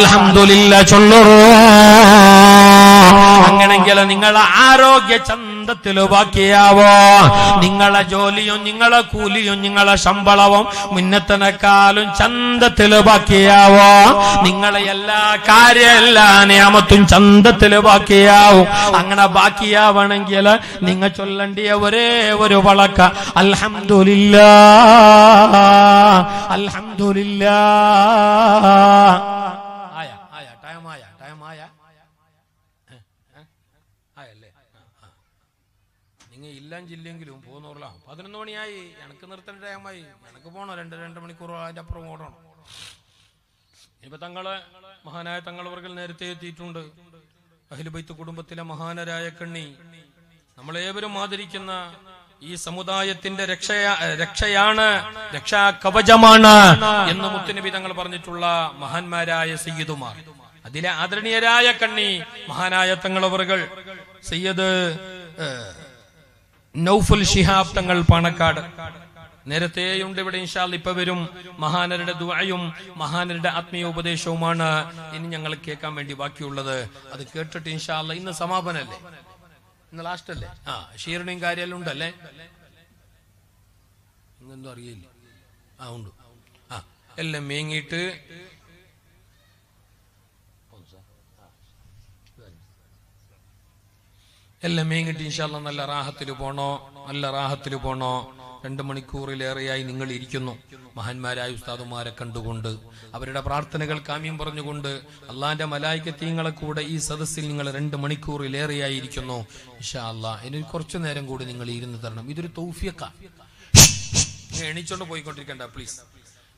അൽഹംദുലില്ലാ ചൊല്ലൂ. അങ്ങനെങ്കിൽ നിങ്ങളെ ആരോഗ്യ ചന്തത്തിൽ ബാക്കിയാവോ. നിങ്ങളെ ജോലിയും നിങ്ങളെ കൂലിയും നിങ്ങളെ ശമ്പളവും മുന്നത്തിനേക്കാളും ചന്തത്തിൽ ബാക്കിയാവോ. നിങ്ങളെ എല്ലാ എല്ലാ നിയമത്തും ചന്തത്തിൽ ബാക്കിയാവും. അങ്ങനെ ബാക്കിയാവണമെങ്കിൽ നിങ്ങൾ ചൊല്ലേണ്ടിയ ഒരേ ഒരു വളക്ക അൽഹംദുലില്ലാ അൽഹംദുലില്ലാ. നിങ്ങൾ ഇല്ലെങ്കിലും പോകുന്നോളാം. 11 മണിയായി, എനിക്ക് നിർത്തേണ്ട ടൈമായി, എനിക്ക് പോണോ 2 മണിക്കൂർ അതിന്റെ അപ്പുറം ഓടണം. ഇപ്പൊ തങ്ങള് മഹാനായ തങ്ങളവർകൾ നേരത്തെ എത്തിയിട്ടുണ്ട്. അഹ്ലു ബൈത്ത് കുടുംബത്തിലെ മഹാനരായ കണ്ണി, നമ്മളേവരും ആദരിക്കുന്ന ഈ സമുദായത്തിന്റെ രക്ഷയാണ്, രക്ഷാ കവചമാണ് എന്ന് മുത്തുനബി തങ്ങൾ പറഞ്ഞിട്ടുള്ള മഹാന്മാരായ സയ്യിദുമാർ. അതിലെ ആദരണീയരായ കണ്ണി മഹാനായ തങ്ങളവർകൾ സയ്യിദ് നൗഫുൽ ശിഹാബ് തങ്ങൾ പാണക്കാട് നേരത്തെയുണ്ട് ഇവിടെ. ഇൻഷാ അല്ലാഹ് ഇപ്പൊ വരും. മഹാനരുടെ ദുആയും മഹാനരുടെ ആത്മീയ ഉപദേശവുമാണ് ഇനി ഞങ്ങൾ കേൾക്കാൻ വേണ്ടി ബാക്കിയുള്ളത്. അത് കേട്ടിട്ട് ഇൻഷാ അല്ലാഹ് ഇന്ന് സമാപനല്ലേ, ഇന്ന് ലാസ്റ്റ് അല്ലേ? ഷീറിനെയും കാര്യമെല്ലാം ഉണ്ടല്ലേ? ഇന്നെന്തോ അറിയില്ല. ഉണ്ട്. എല്ലാം മേങ്ങിയിട്ട് ഇൻഷാ അല്ലാഹ് നല്ല റാഹത്തിൽ പോണോ. 2 മണിക്കൂറിലേറെയായി നിങ്ങൾ ഇരിക്കുന്നു. മഹാന്മാരായ ഉസ്താദുമാരെ കണ്ടുകൊണ്ട് അവരുടെ പ്രാർത്ഥനകൾ കാമ്യം പറഞ്ഞുകൊണ്ട് അള്ളാന്റെ മലായികത്ത് നിങ്ങളെ കൂടെ ഈ സദസ്സിൽ നിങ്ങൾ 2 മണിക്കൂറിലേറെയായി ഇരിക്കുന്നു. ഇൻഷാ അല്ലാഹ് ഇനി കുറച്ചു നേരം കൂടി നിങ്ങൾ ഇരുന്ന് തരണം. ഇതൊരു തൗഫീഖ. എണീച്ചോണ്ട് പോയിക്കൊണ്ടിരിക്കണ്ട പ്ലീസ്.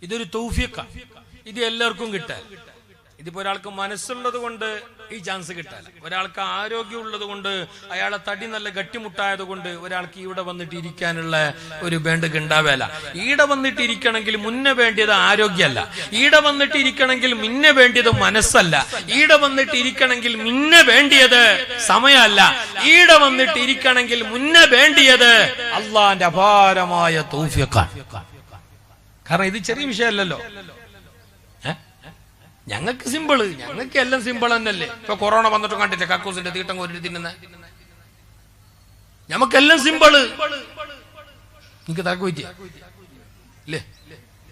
ഇതൊരു തൗഫീഖ. ഇത് എല്ലാവർക്കും കിട്ടാൻ. ഇതിപ്പോ ഒരാൾക്ക് മനസ്സുള്ളത് കൊണ്ട് ഈ ചാൻസ് കിട്ടാൻ, ഒരാൾക്ക് ആരോഗ്യം ഉള്ളത് കൊണ്ട്, അയാളെ തടി നല്ല ഗട്ടിമുട്ടായത് കൊണ്ട് ഒരാൾക്ക് ഇവിടെ വന്നിട്ട് ഇരിക്കാനുള്ള ഒരു ബേണ്ടക്ക് ഉണ്ടാവേല. ഈടെ വന്നിട്ട് ഇരിക്കണമെങ്കിൽ മുന്നേ വേണ്ടിയത് ആരോഗ്യമല്ല. ഈടെ വന്നിട്ട് ഇരിക്കണമെങ്കിൽ മുന്നേ വേണ്ടിയത് മനസ്സല്ല. ഈടെ വന്നിട്ട് ഇരിക്കണമെങ്കിൽ മുന്നേ വേണ്ടിയത് സമയമല്ല. ഈടെ വന്നിട്ട് ഇരിക്കണമെങ്കിൽ മുന്നേ വേണ്ടിയത് അള്ളാന്റെ അപാരമായ തൗഫീഖാണ്. കാരണം ഇത് ചെറിയ വിഷയമല്ലല്ലോ. ഞങ്ങൾക്ക് സിമ്പിള്, ഞങ്ങൾക്ക് എല്ലാം സിമ്പിൾ തന്നെയല്ലേ. ഇപ്പൊ കൊറോണ വന്നിട്ട് കണ്ടില്ലേ കക്കൂസിന്റെ തീട്ടം കോരി തിന്നുന്ന. ഞമ്മക്കെല്ലാം സിമ്പിള്. നിങ്ങക്ക് തലക്ക് പറ്റിയ അല്ലേ?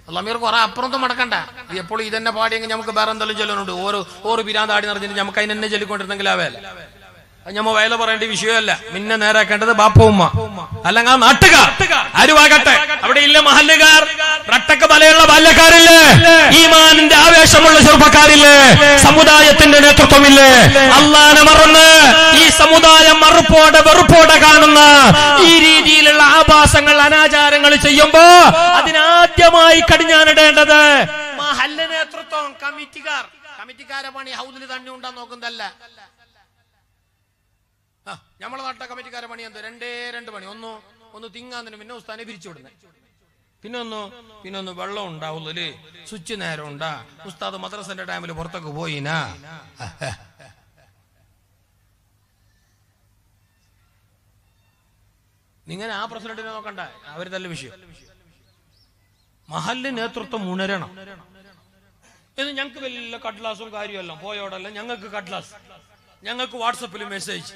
അള്ളാമീർ കുറെ അപ്പുറത്തും മടക്കണ്ട. എപ്പോഴും ഇതന്നെ പാടിയെങ്കിൽ നമുക്ക് വേറെ എന്തെങ്കിലും ചൊല്ലുന്നുണ്ട്. ഓരോ പിരാന്താടി നിറഞ്ഞിട്ട് നമുക്ക് അതിനെന്നെ ചൊല്ലിക്കൊണ്ടിരുന്നെങ്കിൽ ആവേല. ഞമ്മ വയല പറയേണ്ട വിഷയമല്ല. മിന്നെ നേരാക്കേണ്ടത് ബാപ്പുമ്മ അല്ലെങ്കിൽ നാട്ടുകാർ ആരുവാകട്ടെ. അവിടെ ഇല്ല മഹല്ലുകാർ, റട്ടക്ക് ബലയുള്ള ബാല്യക്കാരില്ലേ, ഈമാനിന്റെ ആവേശമുള്ള ചെറുപ്പക്കാരില്ലേ, സമുദായത്തിന്റെ നേതൃത്വമില്ലേ. അള്ളാനെ മറന്ന് ഈ സമുദായം വെറുപ്പോടെ കാണുന്ന ഈ രീതിയിലുള്ള ആഭാസങ്ങൾ, അനാചാരങ്ങൾ ചെയ്യുമ്പോ അതിനാദ്യമായി കടിഞ്ഞാനിടേണ്ടത് മഹല്ല് നേതൃത്വം, കമ്മിറ്റിക്കാരെ പണി ഹൗദിൽ തന്നെ ഉണ്ടാ നോക്കുന്നതല്ല. നമ്മളെ നാട്ടിലെ കമ്മിറ്റിക്കാരെ പണി എന്ത്? 2 പണി. ഒന്ന് തിങ്ങാന്നിന് പിന്നെ ഉസ്താനെ പിരിച്ചു വിടുന്നത്, പിന്നെ വെള്ളം ഉണ്ടാവുള്ളൂ, സ്വിച്ച് നേരം ഉണ്ടാ, ഉസ്താദ് മദ്രസന്റെ ടൈമിൽ പുറത്തൊക്കെ പോയിനാ. നിങ്ങൾ ആ പ്രസിഡന്റിനെ നോക്കണ്ട, അവര് തന്നെ വിഷയം. മഹല്ല് നേതൃത്വം ഉണരണം. ഇത് ഞങ്ങൾക്ക് വലിയ കട്ട്ലാസും കാര്യമല്ല പോയോടല്ല. ഞങ്ങൾക്ക് കട്ട്ലാസ്, ഞങ്ങൾക്ക് വാട്സപ്പിൽ മെസ്സേജ്,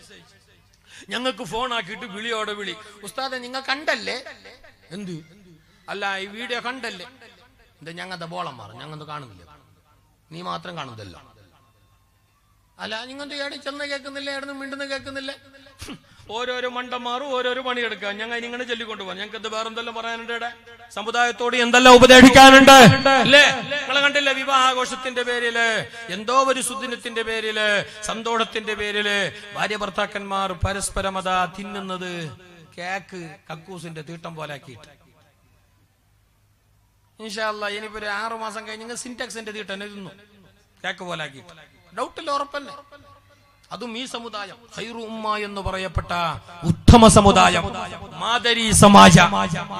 ഞങ്ങൾക്ക് ഫോൺ ആക്കിയിട്ട് വിളിയോടെ വിളി. ഉസ്താദെ നിങ്ങൾ കണ്ടല്ലേ? എന്ത് അല്ല ഈ വീഡിയോ കണ്ടല്ലേ? എന്താ ഞങ്ങളുടെ ബോളം മാറും, ഞങ്ങത് കാണുന്നില്ല, നീ മാത്രം കാണുന്നല്ലോ. അല്ല നിങ്ങന്ത് ഏടി ചെന്ന് കേൾക്കുന്നില്ല, ഏടുന്ന് മിണ്ടുന്ന് കേൾക്കുന്നില്ല. ഓരോരോ മണ്ടന്മാറും ഓരോരോ പണിയെടുക്കുക. ഞങ്ങൾ ഇങ്ങനെ ചൊല്ലിക്കൊണ്ടു പോകാം. ഞങ്ങൾക്ക് വേറെ എന്തെല്ലാം പറയാനുണ്ട്? ഇവിടെ സമുദായത്തോട് എന്തെല്ലാം ഉപദേശിക്കാനുണ്ട് അല്ലേ? നിങ്ങൾ കണ്ടില്ല, വിവാഹാഘോഷത്തിന്റെ പേരില്, എന്തോ ഒരു സുദിനത്തിന്റെ പേരില്, സന്തോഷത്തിന്റെ പേരില് ഭാര്യ ഭർത്താക്കന്മാർ പരസ്പരം അതാ തിന്നുന്നത് കേക്ക് കക്കൂസിന്റെ തീട്ടം പോലെ ആക്കിയിട്ട്. ഇൻഷാ അല്ലാഹ് ഇനിയിപ്പോ ഒരു 6 മാസം കഴിഞ്ഞ് സിൻടാക്സിന്റെ തീട്ടം തിന്നു കേക്ക് പോലെ ആക്കിയിട്ട്. ഡൗട്ടില്ല, ഉറപ്പല്ലേ? അതും ഈ സമുദായം ഖൈറു ഉമ്മ എന്ന് പറയപ്പെട്ട ഉത്തമ സമുദായം, മാദരി സമാജ.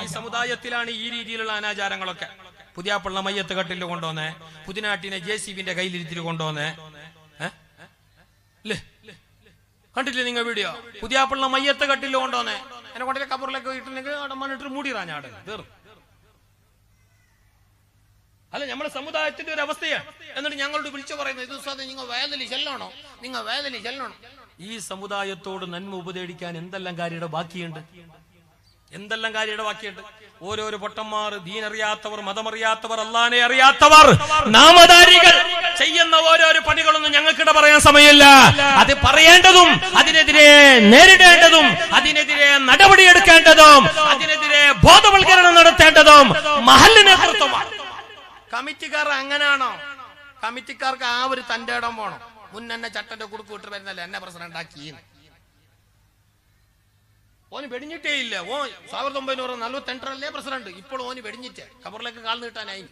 ഈ സമുദായത്തിലാണ് ഈ രീതിയിലുള്ള അനാചാരങ്ങളൊക്കെ. പുതിയാപ്പിള്ള മയ്യത്ത് കട്ടിൽ കൊണ്ടുവന്നേ, പുതിനാട്ടിനെ JCBന്റെ കയ്യിലിരുത്തിട്ട് കൊണ്ടുവന്നേ. കണ്ടില്ലേ നിങ്ങൾ വീഡിയോ? പുതിയാപ്പിള്ള മയ്യത്ത് കട്ടിൽ കൊണ്ടുവന്നേ, എന്നെ കൊണ്ടിട്ട് കബറിലേക്ക് ഇട്ടില്ലെങ്കിൽ അവിടെ മണ്ണിട്ട് മൂടിറാഞ്ഞാട് തീർന്നു. അല്ല, നമ്മുടെ സമുദായത്തിന്റെ ഒരു അവസ്ഥയാണ്. എന്നിട്ട് ഞങ്ങളോട് വിളിച്ചു പറയുന്നത്, ഇത് ഉസ്താദേ നിങ്ങൾ വേദന ചെല്ലണോ, നിങ്ങൾ വേദന ചെല്ലണം. ഈ സമുദായത്തോട് നന്മ ഉപദേശിക്കാൻ എന്തെല്ലാം കാര്യയുടെ ബാക്കിയുണ്ട്, എന്തെല്ലാം കാര്യയുടെ ബാക്കിയുണ്ട്. ഓരോരോ പൊട്ടന്മാർ, ദീനറിയാത്തവർ, മതമറിയാത്തവർ, അള്ളാനെ അറിയാത്തവർ, നാമധാരികൾ ചെയ്യുന്ന ഓരോരോ പണികളൊന്നും ഞങ്ങൾക്കിടെ പറയാൻ സമയമില്ല. അത് പറയേണ്ടതും അതിനെതിരെ നേരിടേണ്ടതും അതിനെതിരെ നടപടിയെടുക്കേണ്ടതും അതിനെതിരെ ബോധവൽക്കരണം നടത്തേണ്ടതും മഹല്ല് നേതൃത്വമാണ്. കമ്മിറ്റിക്കാർ അങ്ങനെയാണോ? കമ്മിറ്റിക്കാർക്ക് ആ ഒരു തന്റെ ഇടം പോണം. മുന്നെന്നെ ചട്ടന്റെ കുടുക്ക് വിട്ട് വരുന്നല്ലേ എന്നെ പ്രസിഡന്റ് ആക്കി. ഓന് വെടിഞ്ഞിട്ടേ ഇല്ല. ഓ 1948 പ്രസിഡന്റ്. ഇപ്പോൾ ഓന് വെടിഞ്ഞിട്ട് ഖബറിലേക്ക് കാൽ നീട്ടാനായി.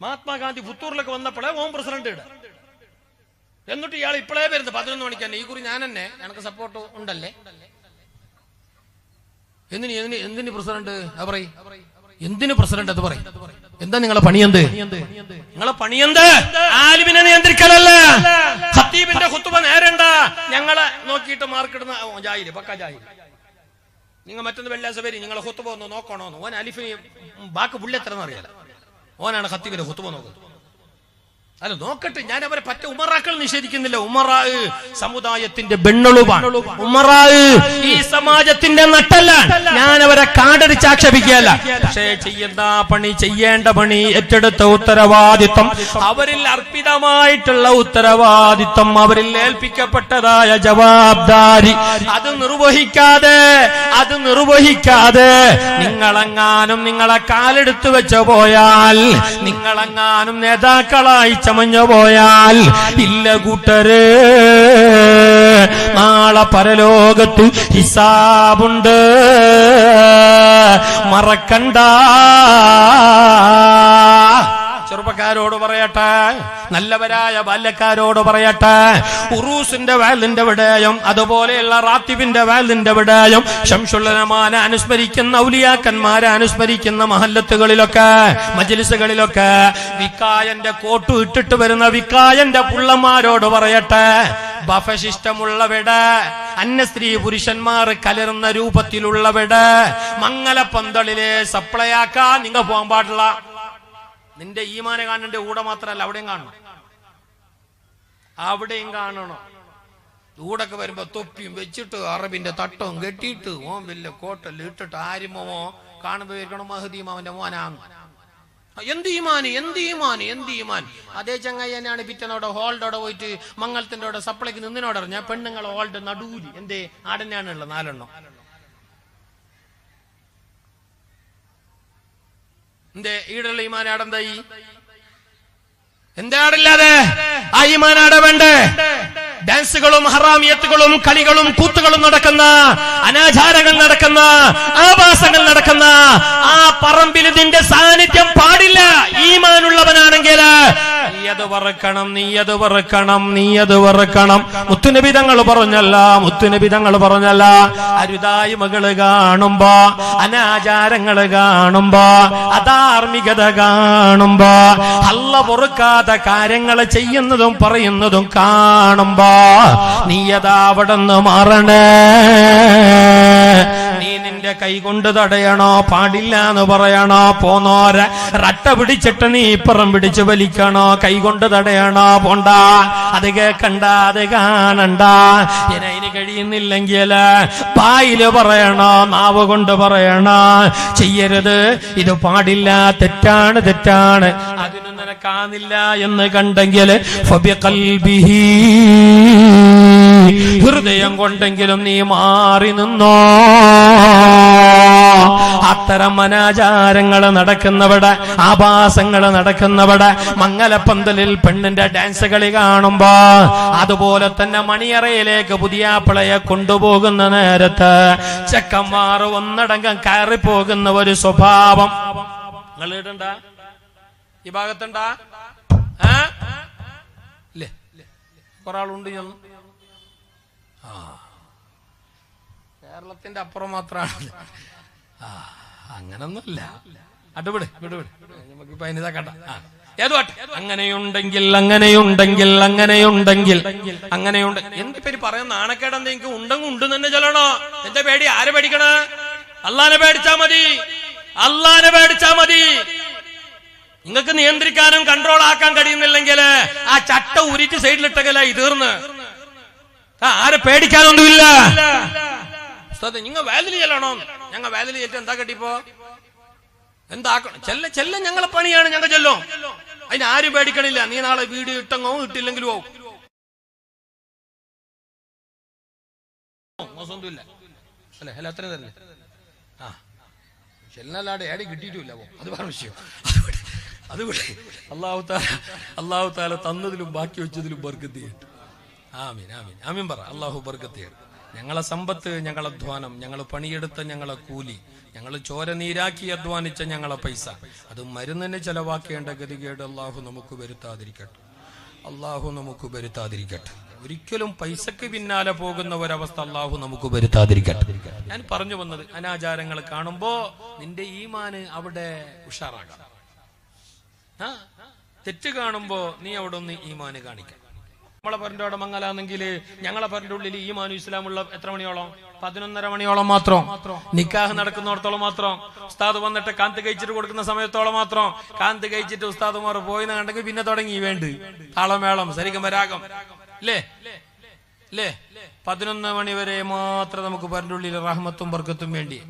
മഹാത്മാഗാന്ധി പുത്തൂറിലേക്ക് വന്നപ്പോഴേ ഓൻ പ്രസിഡന്റ് ഇട. എന്നിട്ട് ഇയാൾ ഇപ്പോഴേ വരുന്നത് 11 മണിക്ക് തന്നെ. ഈ കുറി ഞാൻ തന്നെ, എനിക്ക് സപ്പോർട്ട് ഉണ്ടല്ലേ. എന്തിന് പ്രസിഡന്റ്? എന്തിന് പ്രസിഡന്റ്? അത് പറയും. എന്താ നിങ്ങളെ പണിയെന്ത്? നിങ്ങളെ പണിയെന്ത്? ആലിമിനെ നിയന്ത്രിക്കലല്ല. ഖത്തീബിന്റെ ഖുത്ബ നേരണ്ട. ഞങ്ങളെ നോക്കിയിട്ട് മാർക്കിടുന്ന ജാഹില്, പക്ക ജാഹില്. നിങ്ങൾ മറ്റൊന്ന് വെള്ളിയാഴ്ച വരി, നിങ്ങളെ ഖുത്ബ ഒന്ന് നോക്കണോന്ന്. ഓൻ അലിഫിന് ബാക്ക് പുള്ളെത്രന്ന് അറിയാല. ഓനാണ് ഖത്തീബിന്റെ ഖുത്ബ നോക്കുന്നത്. അല്ല നോക്കട്ടെ, ഞാൻ അവരെ പറ്റ ഉമറാക്കൾ നിഷേധിക്കുന്നില്ല. ഉമറാ സമുദായത്തിന്റെ ബെണ്ണുളുവാണ്. ഉമറാ ഈ സമാജത്തിന്റെ നട്ടല്ല. ഞാൻ അവരെ കാടടിച്ച് ആക്ഷേപിക്കുകയല്ല. പക്ഷേ ചെയ്യേണ്ട പണി, ഏറ്റെടുത്ത ഉത്തരവാദിത്വം, അവരിൽ അർപ്പിതമായിട്ടുള്ള ഉത്തരവാദിത്വം, അവരിൽ ഏൽപ്പിക്കപ്പെട്ടതായ ജവാബ്ദാരി, അത് നിർവഹിക്കാതെ നിങ്ങളെങ്ങാനും നിങ്ങളെ കാലെടുത്ത് വെച്ച് പോയാൽ, നിങ്ങളെങ്ങാനും നേതാക്കളായി ചമഞ്ഞു പോയാൽ, ഇല്ല കൂട്ടര്, നാളെ പരലോകത്ത് ഹിസാബുണ്ട്, മറക്കണ്ട. ചെറുപ്പക്കാരോട് പറയട്ടെ, നല്ലവരായ ബാല്യക്കാരോട് പറയട്ടെ, ഉറൂസിന്റെ വാലിന്റെ വിടയം, അതുപോലെയുള്ള റാത്തിബിന്റെ വാലിന്റെ വിടയം, ശംസുല്ലമാനെ അനുസ്മരിക്കുന്ന ഔലിയാക്കന്മാരെ അനുസ്മരിക്കുന്ന മഹല്ലത്തുകളിലൊക്കെ, മജ്ലിസുകളിലൊക്കെ വിക്കായന്റെ കോട്ടു ഇട്ടിട്ട് വരുന്ന വിക്കായന്റെ പുള്ളന്മാരോട് പറയട്ടെ, ബഫശിഷ്ടമുള്ളവിടെ, അന്യസ്ത്രീ പുരുഷന്മാർ കലർന്ന രൂപത്തിലുള്ളവിടെ മംഗലപ്പന്തളിലെ സപ്ലൈ ആക്കാൻ നിങ്ങൾ പോകാൻ പാടില്ല. നിന്റെ ഈമാനെ കാണേണ്ട കൂടെ മാത്രല്ല, അവിടെയും കാണണം, അവിടെയും കാണണം. കൂടൊക്കെ വരുമ്പോ തൊപ്പിയും വെച്ചിട്ട് അറബിന്റെ തട്ടവും കെട്ടിയിട്ട് ഓൻ വലിയ കോട്ടെല്ലാം ഇട്ടിട്ട് ആരുമോ കാണുമ്പോ ഇരിക്കണം മഹദീമാവന്റെ മോനാന്ന്. എന്ത് ഈമാൻ. അതേ ചങ്ങായി തന്നെയാണ് പിറ്റനോടെ ഹോൾഡോടെ പോയിട്ട് മംഗളത്തിന്റെ അവിടെ സപ്ലൈക്ക് നിന്നിനോടറിഞ്ഞ പെണ്ണുങ്ങളെ ഹോൾഡ് നടൂരി എന്തേ ആടന്നെയാണുള്ളത് 4 എണ്ണം. എന്തേ ഈടുള്ള ഈമാൻ ആടെന്തായി? എന്താടില്ലാതെ ആ ഈമാൻ ആടെ വേണ്ടേ? ഡാൻസുകളും ഹറാമിയത്തുകളും കളികളും കൂത്തുകളും നടക്കുന്ന, അനാചാരങ്ങൾ നടക്കുന്ന, ആഭാസങ്ങൾ നടക്കുന്ന ആ പറമ്പിൽ ഇതിന്റെ സാന്നിധ്യം പാടില്ല. ഈമാനുള്ളവനാണെങ്കിൽ നീ അത് വെറുക്കണം. മുത്തുനബി തങ്ങൾ പറഞ്ഞല്ല, അരുതായ്മകള് കാണുമ്പോ, അനാചാരങ്ങള് കാണുമ്പോ, അധാർമികത കാണുമ്പോ, അല്ല പൊറുക്കാത്ത കാര്യങ്ങൾ ചെയ്യുന്നതും പറയുന്നതും കാണുമ്പോ നീ അതാവിടെന്ന് മാറണേ. നീ നിന്റെ കൈ കൊണ്ട് തടയണോ, പാടില്ല എന്ന് പറയണോ, പോന്നോരെ റട്ട പിടിച്ചിട്ട് നീ ഇപ്പുറം പിടിച്ച് വലിക്കണോ, കൈ കൊണ്ട് തടയണോ, പോണ്ട, അത് കേക്കണ്ട, അത് കാണണ്ട. ഇതിന് കഴിയുന്നില്ലെങ്കിൽ പായില് പറയണോ, നാവ് കൊണ്ട് പറയണോ, ചെയ്യരുത്, ഇത് പാടില്ല, തെറ്റാണ്, അതിന് നിനക്കാന്നില്ല എന്ന് കണ്ടെങ്കിൽ ഫബിഖൽബിഹി, ഹൃദയം കൊണ്ടെങ്കിലും നീ മാറി നിന്നോ. അത്തരം അനാചാരങ്ങൾ നടക്കുന്നവിടെ, ആഭാസങ്ങൾ നടക്കുന്നവിടെ, മംഗലപ്പന്തലിൽ പെണ്ണിന്റെ ഡാൻസ് കളി കാണുമ്പോ, അതുപോലെ തന്നെ മണിയറയിലേക്ക് പുതിയാപ്പിളയെ കൊണ്ടുപോകുന്ന നേരത്ത് ചെക്കന്മാർ ഒന്നടങ്കം കയറിപ്പോകുന്ന ഒരു സ്വഭാവം നിങ്ങൾ ഇടണ്ട, ഈ ഭാഗത്തുണ്ടാ? ഇല്ലേ, ഒരാളുണ്ട്. കേരളത്തിന്റെ അപ്പുറം മാത്രമാണ്. അങ്ങനൊന്നുമില്ല. വിട് നമുക്കിപ്പോ അതിനിതാ കണ്ട. അങ്ങനെയുണ്ടെങ്കിൽ എന്റെ പേര് പറയുന്ന നാണക്കേടെന്താ? എനിക്ക് ഉണ്ടെങ്കിൽ ഉണ്ട് തന്നെ ചൊല്ലണോ. എന്റെ പേടി ആരെ പേടിക്കണ? അള്ളാനെ പേടിച്ചാ മതി. നിങ്ങൾക്ക് നിയന്ത്രിക്കാനും കൺട്രോൾ ആക്കാൻ കഴിയുന്നില്ലെങ്കിൽ ആ ചട്ട ഉരുട്ടി സൈഡിലിട്ടകലായി തീർന്ന് ആരെ പേടിക്കാനൊന്നുമില്ല. നിങ്ങൾ വേദന ചെല്ലണോ? ഞങ്ങൾ വേദന ചെല്ലിട്ട് എന്താ കെട്ടിപ്പോ എന്താക്കണം? ചെല്ല ഞങ്ങളെ പണിയാണ്, ഞങ്ങൾ ചെല്ലോ. അതിന് ആരും പേടിക്കണില്ല. നീ നാളെ വീഡിയോ ഇട്ടെങ്ങോ ഇട്ടില്ലെങ്കിലും ആവും, മോശമൊന്നുമില്ല അല്ലെ? അല്ല അത്രയും തന്നെ. ആ ചെല്ലാടെ ഏടി കിട്ടിയിട്ടില്ല, അത് പറഞ്ഞ വിഷയം. അതുകൊണ്ട് അള്ളാഹു താല തന്നതിലും ബാക്കി വെച്ചതിലും ബർക്കത്ത് ചെയ്യട്ടെ. ആമീൻ ആമീൻ ആമീൻ പറ. അള്ളാഹു ബർക്കത്ത് ചെയ്യട്ടെ. ഞങ്ങളെ സമ്പത്ത്, ഞങ്ങളെ അധ്വാനം, ഞങ്ങൾ പണിയെടുത്ത ഞങ്ങളെ കൂലി, ഞങ്ങൾ ചോര നീരാക്കി അധ്വാനിച്ച ഞങ്ങളെ പൈസ, അത് മരുന്നിന് ചെലവാക്കേണ്ട ഗതികേട് അള്ളാഹു നമുക്ക് വരുത്താതിരിക്കട്ടെ. അള്ളാഹു നമുക്ക് വരുത്താതിരിക്കട്ടെ. ഒരിക്കലും പൈസക്ക് പിന്നാലെ പോകുന്ന ഒരവസ്ഥ അള്ളാഹു നമുക്ക് വരുത്താതിരിക്കട്ടെ. ഞാൻ പറഞ്ഞു വന്നത്, അനാചാരങ്ങൾ കാണുമ്പോ നിന്റെ ഈമാന് അവിടെ ഉഷാറാകാം. തെറ്റ് കാണുമ്പോ നീ അവിടെ ഒന്ന് ഈമാന് കാണിക്കാം. നമ്മളെ പരന്റെ അവിടെ മംഗലാണെങ്കിൽ ഞങ്ങളെ പരന്റെ ഉള്ളിൽ ഈമാനും ഇസ്ലാമുള്ള എത്ര മണിയോളം? 11:30 മണിയോളം മാത്രം. നിക്കാഹ് നടക്കുന്നിടത്തോളം മാത്രം. ഉസ്താദ് വന്നിട്ട് കാന്ത് കഴിച്ചിട്ട് കൊടുക്കുന്ന സമയത്തോളം മാത്രം. കാന്ത് കഴിച്ചിട്ട് ഉസ്താദുമാർ പോയിന്ന് കണ്ടെങ്കിൽ പിന്നെ തുടങ്ങി വേണ്ട താളമേളം സരിഗമ രാഗം അല്ലേ? 11 മണി വരെ മാത്രം നമുക്ക് പരന്റെ ഉള്ളിൽ റഹ്മത്തും ബർക്കത്തും വേണ്ടി.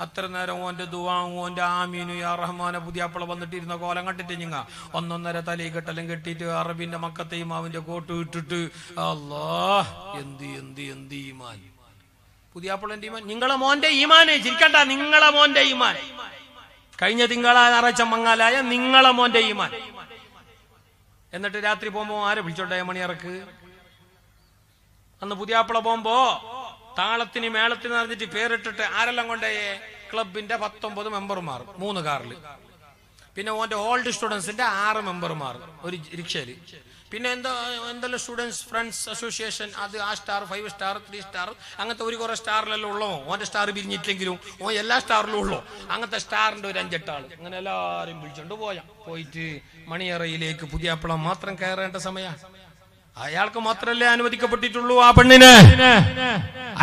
അത്ര നേരം ഓന്റെ ദുആവും ഓന്റെ ആമീനു യാ റഹ്മാനെ പുതിയാപ്പള വന്നിട്ടിരുന്ന കോലം കണ്ടിട്ട് ഞങ്ങ 1.5 തലയിൽ കെട്ടെല്ലാം കെട്ടിയിട്ട് അറബിന്റെ മക്കത്തെ ഇമാവിന്റെ കോട്ട് ഇട്ടിട്ട് അല്ലാഹ് എന്ത് ഈമാൻ പുതിയാപ്പളന്റെ ഈമാൻ. നിങ്ങളെ മോന്റെ ഈമാന് ചിരിക്കണ്ട, നിങ്ങളെ മോന്റെ ഈമാൻ. കഴിഞ്ഞ തിങ്കളാ ഞായറാഴ്ച മങ്ങാലായ നിങ്ങളെ മോന്റെ ഈമാൻ. എന്നിട്ട് രാത്രി പോകുമ്പോ ആരെ വിളിച്ചോട്ടെ മണിയറക്ക്? അന്ന് പുതിയാപ്പള പോകുമ്പോ താളത്തിന് മേളത്തിന് അറിഞ്ഞിട്ട് പേരിട്ടിട്ട് ആരെല്ലാം കൊണ്ടേ? ക്ലബിന്റെ 19 മെമ്പർമാർ 3 കാറിൽ, പിന്നെ ഓന്റെ ഓൾഡ് സ്റ്റുഡൻസിന്റെ 6 മെമ്പർമാർ ഒരു റിക്ഷയില്, പിന്നെ എന്തെല്ലാം സ്റ്റുഡൻസ് ഫ്രണ്ട്സ് അസോസിയേഷൻ, അത് ആ സ്റ്റാർ 5 സ്റ്റാർ 3 സ്റ്റാർ അങ്ങനത്തെ ഒരു കുറെ സ്റ്റാറിലെല്ലാം ഉള്ളോ. ഓന്റെ സ്റ്റാർ പിരിഞ്ഞിട്ടില്ലെങ്കിലും ഓൻ എല്ലാ സ്റ്റാറിലും ഉള്ളോ. അങ്ങനത്തെ സ്റ്റാറിന്റെ ഒരു 5-8 ആള് അങ്ങനെ എല്ലാരും വിളിച്ചോണ്ട് പോയിട്ട് മണിയറയിലേക്ക് പുതിയാപ്പളം മാത്രം കയറേണ്ട സമയം. അയാൾക്ക് മാത്രല്ലേ അനുവദിക്കപ്പെട്ടിട്ടുള്ളൂ ആ പെണ്ണിന്,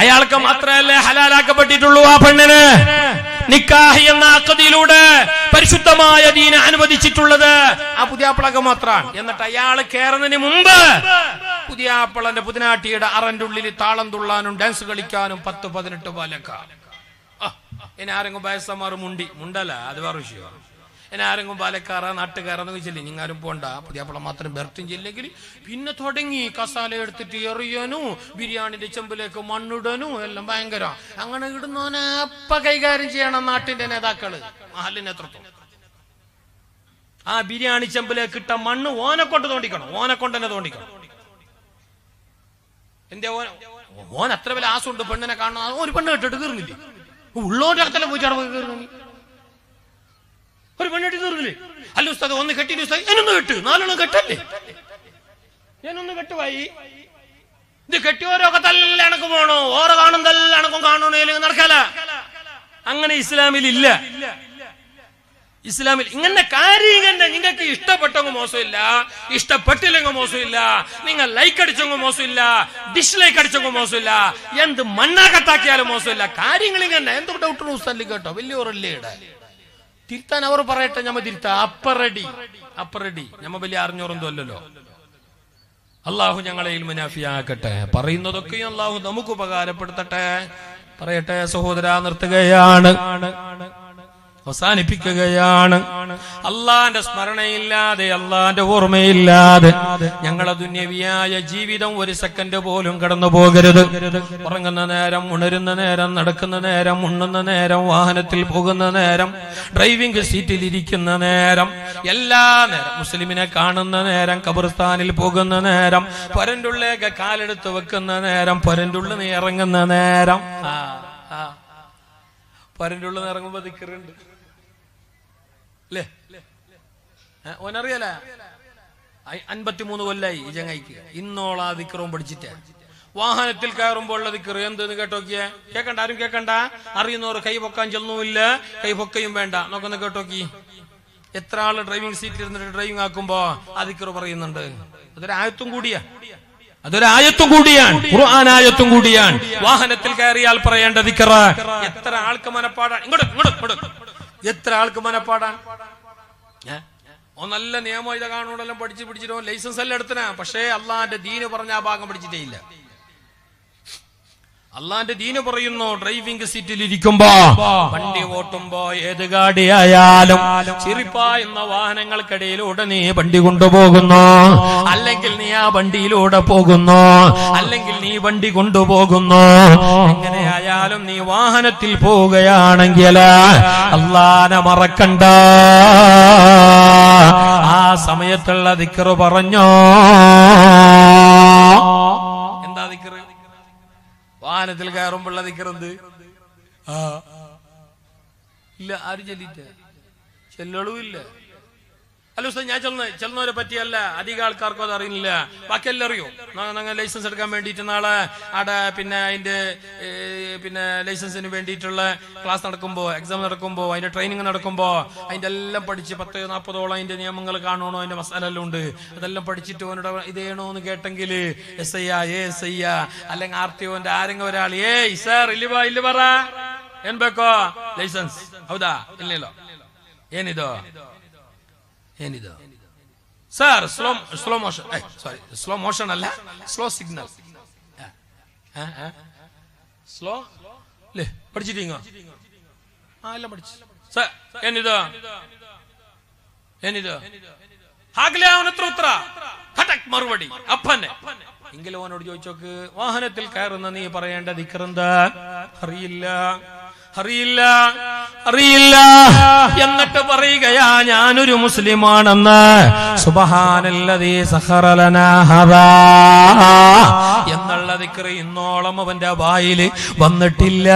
അയാൾക്ക് മാത്രമല്ലേ ഹലാലാക്കപ്പെട്ടിട്ടുള്ളൂ ആ പെണ്ണിന്. നിക്കാഹ് എന്ന അഖദിലൂടെ പരിശുദ്ധമായ ദീന അനുവദിച്ചിട്ടുള്ളത് ആ പുതിയാപ്പിളക്ക് മാത്രമാണ്. എന്നിട്ട് അയാൾ കയറുന്നതിന് മുമ്പ് പുതിയാപ്പിളന്റെ പുതിനാട്ടിയുടെ അറന്റെ ഉള്ളിൽ താളം തുള്ളാനും ഡാൻസ് കളിക്കാനും 10-18 പാലക്കാർ. ഇനി ആരെങ്കിലും വയസ്സന്മാർ മുണ്ടല്ല, അത് വേറെ വിഷയമാണ്. ഇനി ആരെങ്കിലും പാലക്കാറ നാട്ടുകാരെന്ന് വെച്ചില്ലേ നിങ്ങാരും പോണ്ട, പുതിയാപ്പള മാത്രം ബെർത്തും ചെല്ലെങ്കിൽ പിന്നെ തുടങ്ങി കസാല എടുത്തിട്ട് എറിയാനും ബിരിയാണിന്റെ ചെമ്പിലേക്ക് മണ്ണിടാനും എല്ലാം ഭയങ്കര. അങ്ങനെ ഇടുന്നോനെ അപ്പ കൈകാര്യം ചെയ്യണം നാട്ടിന്റെ നേതാക്കള്, മഹല്ല് നേതൃത്വം. ആ ബിരിയാണി ചെമ്പിലേക്ക് ഇട്ട മണ്ണ് ഓനെ കൊണ്ട് തോണ്ടിക്കണം, ഓനെ കൊണ്ട് തന്നെ തോണ്ടിക്കണം. എന്തേ ഓൻ അത്ര വലിയ ആസുണ്ട് പെണ്ണിനെ കാണണം. ഒരു പെണ്ണ് കെട്ടിട്ട് തീർന്നില്ലേ? ഉള്ളോന്റെ അടുത്തല്ലേ പോയിട്ട് അവിടെ കയറുന്നു. ഒരു പെണ്ണെട്ടി തീർന്നില്ലേ? അല്ല ഉസ്താദ് ഒന്ന് കെട്ടിട്ട് ഉസ്താദ് എന്നൊന്ന് കെട്ട്, 4 കെട്ടല്ലേ? ഞാനൊന്ന് കെട്ടുവായി. ഇത് കെട്ടിയോരൊക്കെ തല്ല എനക്ക് പോണോ? ഓരോ കാണുന്നല്ല എനക്കും കാണണോ? നടക്കല. അങ്ങനെ ഇസ്ലാമിലില്ല. ഇസ്ലാമിൽ ഇങ്ങനെ കാര്യം നിങ്ങൾക്ക് ഇഷ്ടപ്പെട്ടെങ്കിൽ മോശമില്ല, ഇഷ്ടപ്പെട്ടില്ലെങ്കിൽ മോശമില്ല, നിങ്ങൾ ലൈക്ക് അടിച്ചെങ്കിൽ മോശമില്ല, ഡിസ്ലൈക്ക് അടിച്ചെങ്കിൽ മോശമില്ല, എന്ത് മണ്ണാകത്താക്കിയാലും മോശമില്ല. കാര്യങ്ങൾ ഇങ്ങനെ എന്ത് ഡൗട്ടുള്ള ഉസ്താദ് കേട്ടോ, വലിയോറല്ലേ ഇട തിരുത്താൻ അവർ പറയട്ടെ, ഞമ്മ തിരുത്താ. അപ്പറടി ഞമ്മ വലിയ അറിഞ്ഞോറൊന്നും അല്ലല്ലോ. അള്ളാഹു ഞങ്ങളെ മുനാഫിയാക്കട്ടെ. പറയുന്നതൊക്കെയും അള്ളാഹു നമുക്ക് ഉപകാരപ്പെടുത്തട്ടെ. പറയട്ടെ സഹോദരാ, നിർത്തുകയാണ്, അവസാനിപ്പിക്കുകയാണ്. അള്ളാന്റെ സ്മരണയില്ലാതെ, അള്ളാന്റെ ഓർമ്മയില്ലാതെ ഞങ്ങളെ ദുന്യവിയായ ജീവിതം ഒരു സെക്കൻഡ് പോലും കടന്നു പോകരുത്. ഉറങ്ങുന്ന നേരം, ഉണരുന്ന നേരം, നടക്കുന്ന നേരം, ഉണ്ണുന്ന നേരം, വാഹനത്തിൽ പോകുന്ന നേരം, ഡ്രൈവിംഗ് സീറ്റിൽ ഇരിക്കുന്ന നേരം, എല്ലാ നേരം, മുസ്ലിമിനെ കാണുന്ന നേരം, ഖബർസ്ഥാനിൽ പോകുന്ന നേരം, പൊരന്റെ ഉള്ളിലേക്ക് കാലെടുത്ത് വെക്കുന്ന നേരം, പൊരന്റെ ഉള്ളിൽ നിന്ന് ഇറങ്ങുന്ന നേരം, പൊരന്റെ ഉള്ളിൽ നിന്ന് ഇറങ്ങുമ്പോ ദിക്റുണ്ട് അല്ലേ? ഓനറിയാല 53 കൊല്ലായി ഈ ചങ്ങായിക്ക്. ഇന്നോളാ ദിക്റവും പഠിച്ചിട്ട് വാഹനത്തിൽ കയറുമ്പോൾ ഉള്ള ദിക്റ് എന്തെന്ന് കേട്ടോക്കിയേ? കേക്കണ്ട, ആരും കേക്കണ്ട. അറിയുന്നവർ കൈ പൊക്കാൻ ചെല്ലുമില്ല, കൈ പൊക്കയും വേണ്ട. നോക്കൊന്ന് കേട്ടോക്കി. എത്ര ആള് ഡ്രൈവിംഗ് സീറ്റിൽ ഇരുന്നിട്ട് ഡ്രൈവിംഗ് ആക്കുമ്പോ ആ ദിക്റ് പറയുന്നുണ്ട്. അതൊരായത്തും കൂടിയാണ്, ഖുർആനായത്തും കൂടിയാണ്. വാഹനത്തിൽ കയറിയാൽ പറയേണ്ട ദിക്റ് എത്ര ആൾക്ക് മനപ്പാടാണ്. ഇങ്ങോട്ട് എത്ര ആൾക്ക് മനപ്പാടാണ്? നല്ല നിയമം ഇത് കാണുകൊണ്ടെല്ലാം പിടിച്ചിട്ടോ ലൈസൻസ് എല്ലാം എടുത്തനാ. പക്ഷേ അള്ളാന്റെ ദീന് പറഞ്ഞ ആ ഭാഗം പഠിച്ചിട്ടേ ഇല്ല. അള്ളാന്റെ ദീന് പറയുന്നു ഡ്രൈവിംഗ് സീറ്റിൽ ഇരിക്കുമ്പോ, വണ്ടി ഓട്ടുമ്പോ, ഏത് ഗാഡിയായാലും ചിറിപ്പായുന്ന വാഹനങ്ങൾക്കിടയിലൂടെ നീ വണ്ടി കൊണ്ടുപോകുന്നു, അല്ലെങ്കിൽ നീ ആ വണ്ടിയിലൂടെ പോകുന്നു, അല്ലെങ്കിൽ നീ വണ്ടി കൊണ്ടുപോകുന്നു, എങ്ങനെയായാലും നീ വാഹനത്തിൽ പോവുകയാണെങ്കിൽ അള്ളാനെ മറക്കണ്ട. ആ സമയത്തുള്ള ദിക്റ് പറഞ്ഞോ. എന്താ ദിക്റ്? വാഹനത്തിൽ കയറുമ്പോഴുള്ള ദിക്റെന്ത്? ഇല്ല, ആരും ചൊല്ലിട്ട് ചെല്ലളുമില്ല. അല്ല ഉസ്താദ്, ഞാൻ ചെല്ലുന്നവരെ പറ്റിയല്ല, അധികം ആൾക്കാർക്കും അത് അറിയില്ല. ബാക്കിയെല്ലാം അറിയോ? ലൈസൻസ് എടുക്കാൻ വേണ്ടിയിട്ട് നാളെ അവിടെ പിന്നെ ലൈസൻസിന് വേണ്ടിയിട്ടുള്ള ക്ലാസ് നടക്കുമ്പോ, എക്സാം നടക്കുമ്പോ, അതിന്റെ ട്രെയിനിങ് നടക്കുമ്പോ അതിന്റെ എല്ലാം പഠിച്ച് 10-40ഓളം അതിന്റെ നിയമങ്ങൾ കാണണോ, അതിന്റെ മസാല എല്ലാം ഉണ്ട്. അതെല്ലാം പഠിച്ചിട്ട് അവനോട് ഇതേണോ എന്ന് കേട്ടെങ്കിൽ SI അല്ലെങ്കിൽ RTOന്റെ ആരെങ്കിലും ഒരാൾ സർ ഇല്ല പറ ಏನ್ಬೇಕೋ ಲೈಸೆನ್ಸ್ ಹೌದಾ ಇಲ್ಲ ಏನಿದು ಸರ್ ಸ್ಲೋ ಮೋಷನ್ ಸಾರಿ ಸ್ಲೋ ಮೋಷನ್ ಅಲ್ಲ ಸ್ಲೋ ಸಿಗ್ನಲ್ ಸ್ಲೋ ಲೇ പഠിച്ചിട്ടീங்க എല്ലാം പഠിച്ചു സർ ಏನಿದು ಹಾಗಲೇ ಅವನ ಹತ್ರ ಉತ್ತರ ಘಟಕ್ ಮರುವಡಿ ಅಪ್ಪನೆ എങ്കിലും അവനോട് ചോദിച്ചോക്ക്, വാഹനത്തിൽ കയറുന്ന നീ പറയേണ്ട ദിക്റെന്താ? അറിയില്ല എന്നിട്ട് പറയുകയാ ഞാനൊരു മുസ്ലിമാണെന്ന്. സുബ്ഹാനല്ലദീ സഖറ ലനാ ഹദാ എന്നുള്ള ദിക്റ് ഇന്നോളം അവന്റെ വായിൽ വന്നിട്ടില്ല.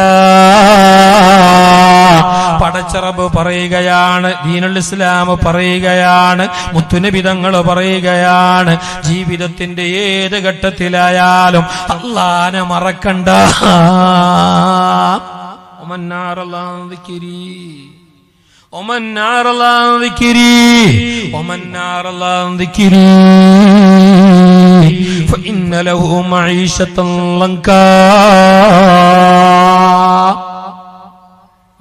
പടച്ച റബ്ബ് പറയുകയാണ്, ദീനുൽ ഇസ്ലാം പറയുകയാണ്, മുത്തുനബി തങ്ങൾ പറയുകയാണ്, ജീവിതത്തിന്റെ ഏത് ഘട്ടത്തിലായാലും അല്ലാഹനെ മറക്കണ്ട. ومن أعرض عن ذكري فإن له معيشة ضنكا.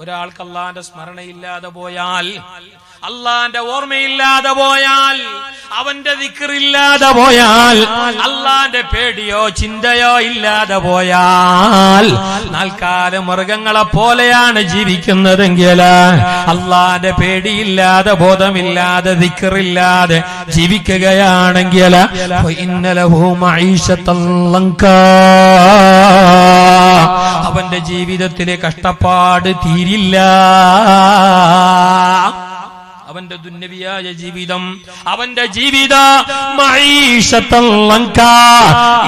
ഒരാൾക്ക് അള്ളാന്റെ സ്മരണയില്ലാതെ പോയാൽ, അള്ളാന്റെ ഓർമ്മയില്ലാതെ പോയാൽ, അവന്റെ ദിക്റില്ലാതെ പോയാൽ, അള്ളാന്റെ പേടിയോ ചിന്തയോ ഇല്ലാതെ പോയാൽ, നാൽക്കാല മൃഗങ്ങളെ പോലെയാണ് ജീവിക്കുന്നതെങ്കിൽ, അള്ളാന്റെ പേടിയില്ലാതെ ബോധമില്ലാതെ ദിക്റില്ലാതെ ജീവിക്കുകയാണെങ്കിൽ അവന്റെ ജീവിതത്തിലെ കഷ്ടപ്പാട് തീരില്ല. അവന്റെ ദുന്യവിയായ ജീവിതം, അവന്റെ ജീവിത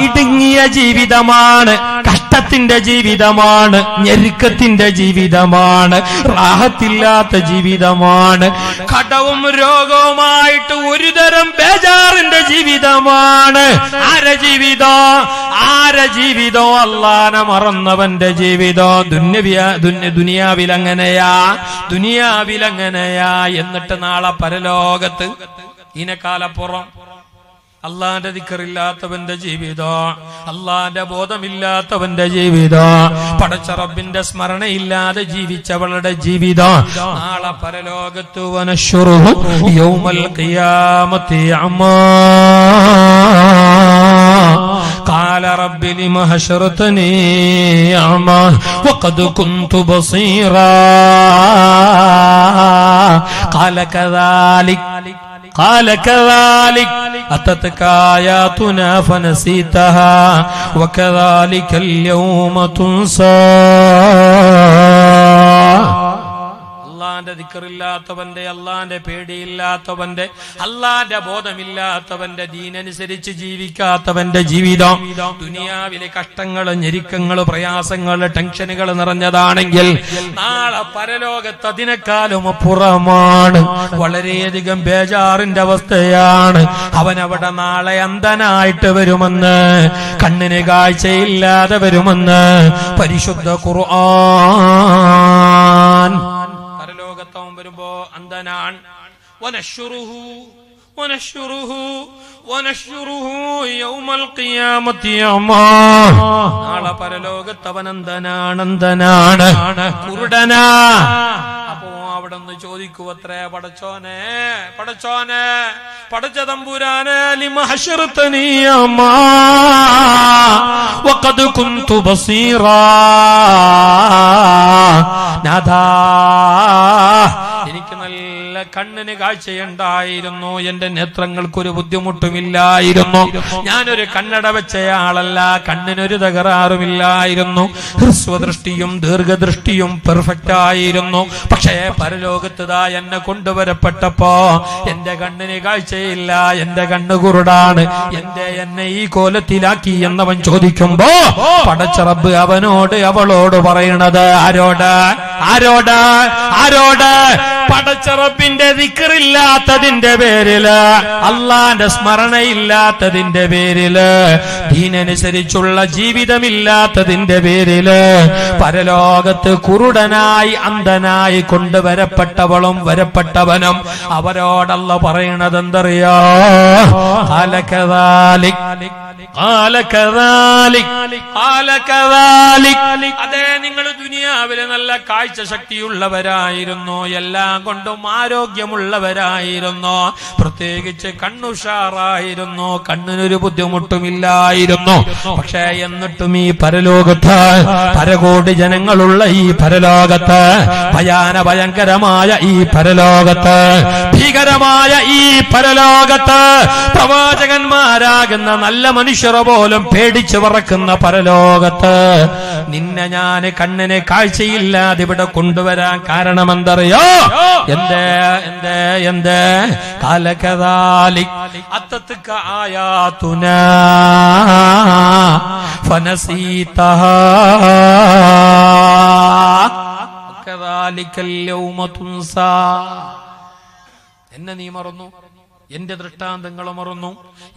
ഇടുങ്ങിയ ജീവിതമാണ്, കഷ്ടത്തിന്റെ ജീവിതമാണ്, ഞെരുക്കത്തിന്റെ ജീവിതമാണ്, റാഹത്തില്ലാത്ത ജീവിതമാണ്, കടവും രോഗവുമായിട്ട് ഒരുതരം ബേജാറിന്റെ ജീവിതമാണ്. ആരെ ജീവിതം? അല്ലാഹനെ മറന്നവന്റെ ജീവിതം. ദുനിയാവിലങ്ങനെയാ. എന്നിട്ട് നാളെ പരലോകത്ത് ഇതിനെക്കാലപ്പുറം അള്ളാന്റെ ദിക്റില്ലാത്തവന്റെ ജീവിതം, അള്ളാന്റെ ബോധമില്ലാത്തവന്റെ ജീവിതം, പടച്ച റബ്ബിന്റെ സ്മരണയില്ലാതെ ജീവിച്ചവളുടെ ജീവിതം നാളെ പരലോകത്ത് വനശ്ശുറുഹു യൗമൽ ഖിയാമത്തി അമാ قال رب لم حشرتني أعمى وقد كنت بصيرا قال كذلك أتتك آياتنا فنسيتها وكذلك اليوم تنسى. അള്ളാന്റെ ദിക്റില്ലാത്തവന്റെ, അള്ളാന്റെ പേടിയില്ലാത്തവന്റെ, അള്ളാന്റെ ബോധമില്ലാത്തവന്റെ, ദീനനുസരിച്ച് ജീവിക്കാത്തവന്റെ ജീവിതം ദുനിയാവിലെ കഷ്ടങ്ങള്, ഞെരുക്കങ്ങള്, പ്രയാസങ്ങള്, ടെൻഷനുകൾ നിറഞ്ഞതാണെങ്കിൽ നാളെ പരലോകത്ത് അതിനേക്കാളും അപ്പുറമാണ്. വളരെയധികം ബേജാറിന്റെ അവസ്ഥയാണ്. അവനവിടെ നാളെ അന്ധനായിട്ട് വരുമെന്ന്, കണ്ണിന് കാഴ്ചയില്ലാതെ വരുമെന്ന് പരിശുദ്ധ ഖുർആൻ. പരലോകത്തവൻ വരുമ്പോ അന്ധനാൻ. യൗമൽ ഖിയാമത്തി അമാ. നാളെ പരലോകത്തവൻ അന്ധനാണ്, കുരുടനാ. അപ്പോ അവിടെ അവിടെ നിന്ന് ചോദിക്കുവത്രേ, പടച്ചോനെ പടച്ചോനെ പടച്ച തമ്പുരാനെ ലിമ ഹശറതനീ അമ്മാ വഖദ് കുന്തു ബസീറാ. നാഥാ എനിക്ക് നല്ല കണ്ണിന് കാഴ്ചയുണ്ടായിരുന്നു, എന്റെ നേത്രങ്ങൾക്കൊരു ബുദ്ധിമുട്ടുമില്ലായിരുന്നു, ഞാനൊരു കണ്ണട വെച്ചയാളല്ല, കണ്ണിനൊരു തകരാറുമില്ലായിരുന്നു, ഹ്രസ്വദൃഷ്ടിയും ദീർഘദൃഷ്ടിയും പെർഫെക്റ്റ് ആയിരുന്നു. പക്ഷേ പരലോകത്തുതാ എന്നെ കൊണ്ടുവരപ്പെട്ടപ്പോ എന്റെ കണ്ണിന് കാഴ്ചയില്ല, എന്റെ കണ്ണ് കുരുടാണ്, എന്നെ ഈ കോലത്തിലാക്കി എന്നവൻ ചോദിക്കുമ്പോ പടച്ച റബ്ബ് അവനോട് അവളോട് പറയണത് ആരോട് ആരോട് ആരോട്? പടച്ച റബ്ബിന്റെ ദിക്റില്ലാത്തതിന്റെ പേരില്, അള്ളാന്റെ സ്മരണയില്ലാത്തതിന്റെ പേരില്, ദീനനുസരിച്ചുള്ള ജീവിതമില്ലാത്തതിന്റെ പേരില് പരലോകത്ത് കുരുടനായി അന്ധനായി കൊണ്ടുവരപ്പെട്ടവളും വരപ്പെട്ടവനും അവരോടല്ല പറയണത് എന്തറിയോ? അതെ, നിങ്ങൾ ദുനിയാവിലെ നല്ല കാഴ്ച ശക്തിയുള്ളവരായിരുന്നു, എല്ലാം കൊണ്ടും ആരോഗ്യമുള്ളവരായിരുന്നു, പ്രത്യേകിച്ച് കണ്ണുഷാറായിരുന്നു, കണ്ണിനൊരു ബുദ്ധിമുട്ടുമില്ലായിരുന്നു. പക്ഷേ എന്നിട്ടും ഈ പരലോകത്ത്, പരകോടി ജനങ്ങളുള്ള ഈ പരലോകത്ത്, ഭയാനഭയങ്കരമായ ഈ പരലോകത്ത്, ഭീകരമായ ഈ പരലോകത്ത്, പ്രവാചകന്മാരാകുന്ന നല്ല മനുഷ്യരെ പോലും പേടിച്ചു പറക്കുന്ന പരലോകത്ത് നിന്നെ ഞാൻ കണ്ണിന് കാഴ്ചയില്ലാതെ ഇവിടെ കൊണ്ടുവരാൻ കാരണമെന്തറിയോ? എന്തേ കാലകദാലിക് അത്തത്ക ആയാതുനാ ഫനസീതഹാ കദാലികൽ യൗമ തുൻസാ. എന്നെ നീ മറന്നു, എന്റെ ദൃഷ്ടാന്തങ്ങൾ മറന്നു,